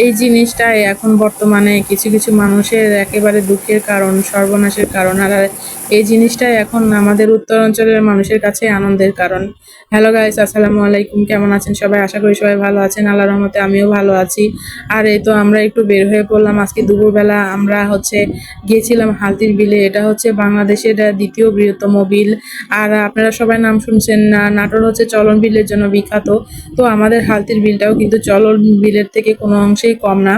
এই জিনিসটাই এখন বর্তমানে কিছু কিছু মানুষের একেবারে দুঃখের কারণ, সর্বনাশের কারণ। আর এই জিনিসটাই এখন আমাদের উত্তরাঞ্চলের মানুষের কাছে আনন্দের কারণ। হ্যালো গাইস, আসসালামু আলাইকুম। কেমন আছেন সবাই? আশা করি সবাই ভালো আছেন। আল্লাহর রহমতে আমিও ভালো আছি। আর এই তো আমরা একটু বের হয়ে পড়লাম আজকে দুপুরবেলা। আমরা গিয়েছিলাম হালদির বিলে। এটা হচ্ছে বাংলাদেশের দ্বিতীয় বৃহত্তম বিল। আর আপনারা সবাই নাম শুনছেন না, নাটোর হচ্ছে চলন বিলের জন্য বিখ্যাত। তো আমাদের হালদির বিলটাও কিন্তু চলন বিলের থেকে কোনো অংশেই কম না।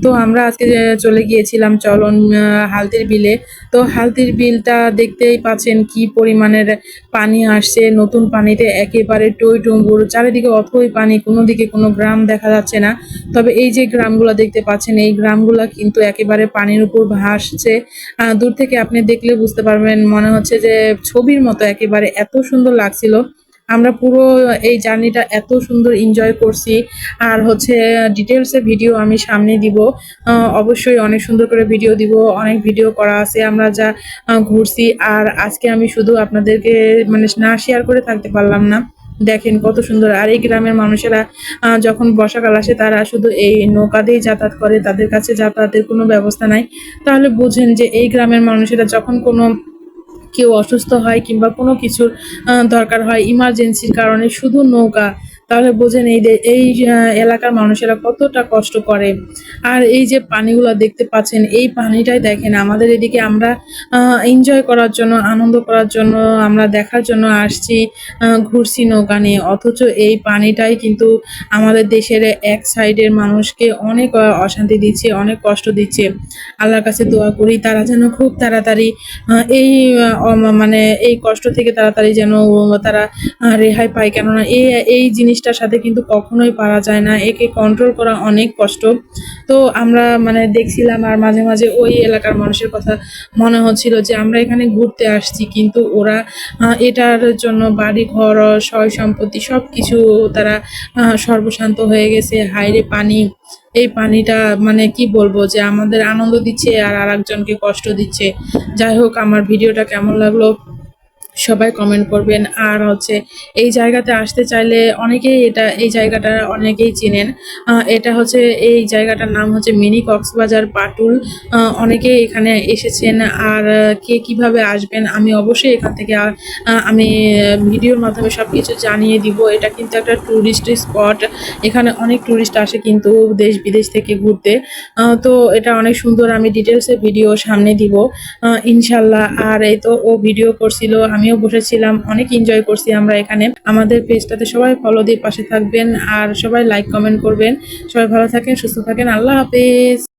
তো আমরা আজকে চলে গিয়েছিলাম চলন হালদির বিলে। তো হালদির বিলটা দেখতেই পাচ্ছেন কি পরিমাণের পানি আসছে। নতুন পানিতে একেবারে টইটুম্বুর, চারিদিকে অথই পানি, কোনো দিকে কোনো গ্রাম দেখা যাচ্ছে না। তবে এই যে গ্রামগুলো দেখতে পাচ্ছেন, এই গ্রামগুলা কিন্তু একেবারে পানির উপর ভাসছে। দূর থেকে আপনি দেখলে বুঝতে পারবেন, মনে হচ্ছে যে ছবির মতো, একেবারে এত সুন্দর লাগছিল। আমরা পুরো এই জার্নিটা এত সুন্দর এনজয় করছি। আর ডিটেলসে ভিডিও আমি সামনে দিব। অবশ্যই অনেক সুন্দর করে ভিডিও দিব, অনেক ভিডিও করা আছে আমরা যা ঘুরছি। আর আজকে আমি শুধু আপনাদেরকে মানে না শেয়ার করে থাকতে পারলাম না। দেখেন কত সুন্দর। আর এই গ্রামের মানুষেরা যখন বর্ষাকাল আসে তারা শুধু এই নৌকা দিয়েই যাতায়াত করে, তাদের কাছে যাতায়াতের কোনো ব্যবস্থা নাই। তাহলে বুঝেন যে এই গ্রামের মানুষেরা যখন কোনো কেউ অসুস্থ হয় কিংবা কোনো কিছুর দরকার হয় ইমার্জেন্সির কারণে, শুধু নৌকা। তাহলে বোঝেন এই এলাকার মানুষেরা কতটা কষ্ট করে। আর এই যে পানিগুলো দেখতে পাচ্ছেন, এই পানিটাই দেখেন আমাদের এদিকে আমরা এনজয় করার জন্য, আনন্দ করার জন্য, আমরা দেখার জন্য আসছি, ঘুরছি নৌকা নিয়ে। অথচ এই পানিটাই কিন্তু আমাদের দেশের এক সাইডের মানুষকে অনেক অশান্তি দিচ্ছে, অনেক কষ্ট দিচ্ছে। আল্লাহর কাছে দোয়া করি তারা যেন খুব তাড়াতাড়ি এই মানে এই কষ্ট থেকে তাড়াতাড়ি যেন তারা রেহাই পায়। কেননা এই জিনিসটার সাথে কিন্তু কখনোই পারা যায় না, একে কন্ট্রোল করা অনেক কষ্ট। তো আমরা মানে দেখছিলাম, আর মাঝে মাঝে ওই এলাকার মানুষের কথা মনে হচ্ছিল যে আমরা এখানে ঘুরতে আসছি, কিন্তু ওরা এটার জন্য বাড়ি ঘর, সয় সম্পত্তি সব কিছু তারা সর্বশান্ত হয়ে গেছে। হায়রে পানি, এই পানিটা মানে কি বলবো, যে আমাদের আনন্দ দিচ্ছে আর আরেকজনকে কষ্ট দিচ্ছে। যাই হোক, আমার ভিডিওটা কেমন লাগলো সবাই কমেন্ট করবেন। আর এই জায়গাতে আসতে চাইলে অনেকেই এই জায়গাটা অনেকেই চেনেন। এটা এই জায়গাটার নাম হচ্ছে মিনি কক্সবাজার পাটুল। অনেকেই এখানে এসেছেন। আর কে কিভাবে আসবেন আমি অবশ্যই এখান থেকে আমি ভিডিওর মাধ্যমে সব কিছু জানিয়ে দিব। এটা কিন্তু একটা ট্যুরিস্ট স্পট। এখানে অনেক ট্যুরিস্ট আসে কিন্তু দেশ বিদেশ থেকে ঘুরতে। তো এটা অনেক সুন্দর, আমি ডিটেলসে ভিডিও সামনে দিব ইনশাল্লাহ। আর এই তো ও ভিডিও করছিল, আমিও বসেছিলাম, অনেক এনজয় করছি আমরা এখানে। আমাদের পেজটাতে সবাই ফলো দিয়ে পাশে থাকবেন, আর সবাই লাইক কমেন্ট করবেন। সবাই ভালো থাকেন, সুস্থ থাকেন। আল্লাহ হাফেজ।